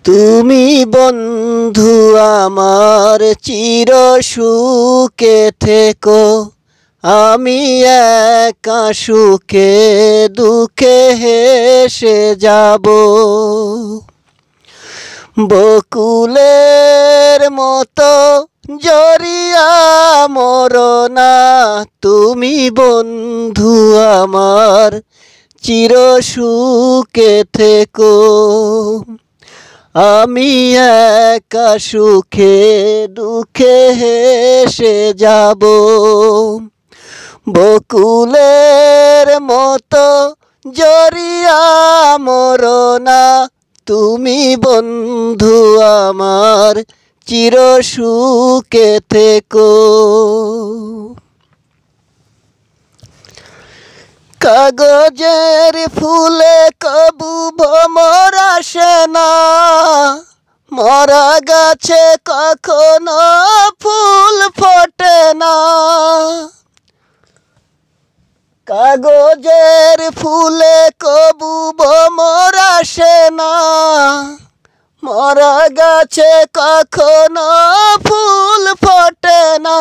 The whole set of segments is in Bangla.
তুমি বন্ধু আমার চির সুখে থেকো, আমি একা সুখে দুঃখে হেসে যাব। বকুলের মতো জড়িয়া মরনা, তুমি বন্ধু আমার চির সুখে থেকো, আমি একা সুখে দুঃখে হেসে যাব। বকুলের মতো জড়িয়া মরনা, তুমি বন্ধু আমার চির সুখে থেকো। কাগজের ফুলে কবু ভ্রমর আসে না, মরা গাছে কখনো ফুল ফোটে না। কাগজের ফুলে কবু ভ্রমর আসে না, মরা গাছে কখনো ফুল ফোটে না।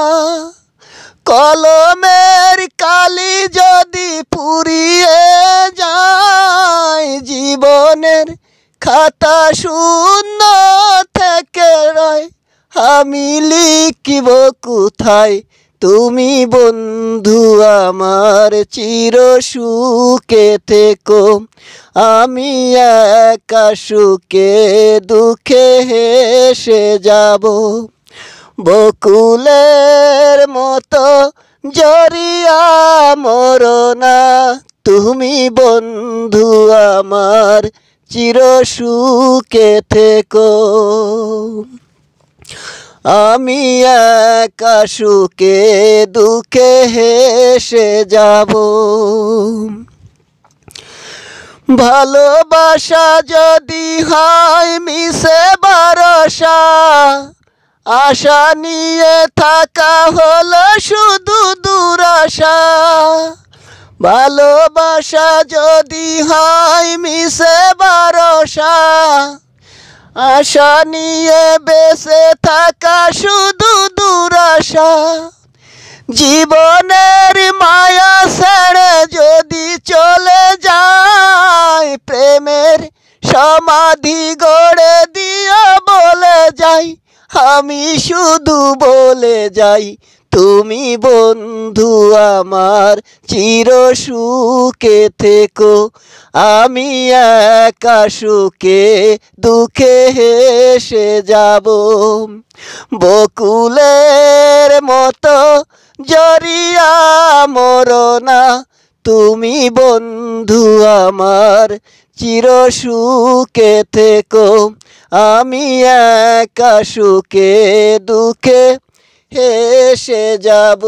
কলমের কালি যদি পুড়িয়ে যায়, জীবনের খাতা শূন্য থেকে রয়, আমি লিখিব কোথায় তুমি বন্ধু আমার চির সুখে থেকো, আমি একা সুখে দুঃখে হেসে যাব। বকুলের মতো জড়িয়া মরনা, তুমি বন্ধু আমার চির সুখে থেকো, আমি একা সুখে দুঃখে হেসে যাব। ভালোবাসা যদি হয় মিশে ভরসা, আশা নিয়ে থাকা হলো শুধু দুরাশা। ভালোবাসা যদি হয় মিশে ভরসা, আশা নিয়ে বেঁচে থাকা শুধু দুরাশা। জীবনের মায়া ছেড়ে যদি চলে যায়, প্রেমের সমাধি গড়ে দিয়া বলে যাই, আমি শুধু বলে যাই তুমি বন্ধু আমার চির সুখে থেকো, আমি একা সুখে দুঃখে হেসে যাব। বকুলের মতো জড়িয়া মরনা, তুমি বন্ধু আমার চির সুখে থেকো, আমি একা সুখে দুঃখে হেসে যাব।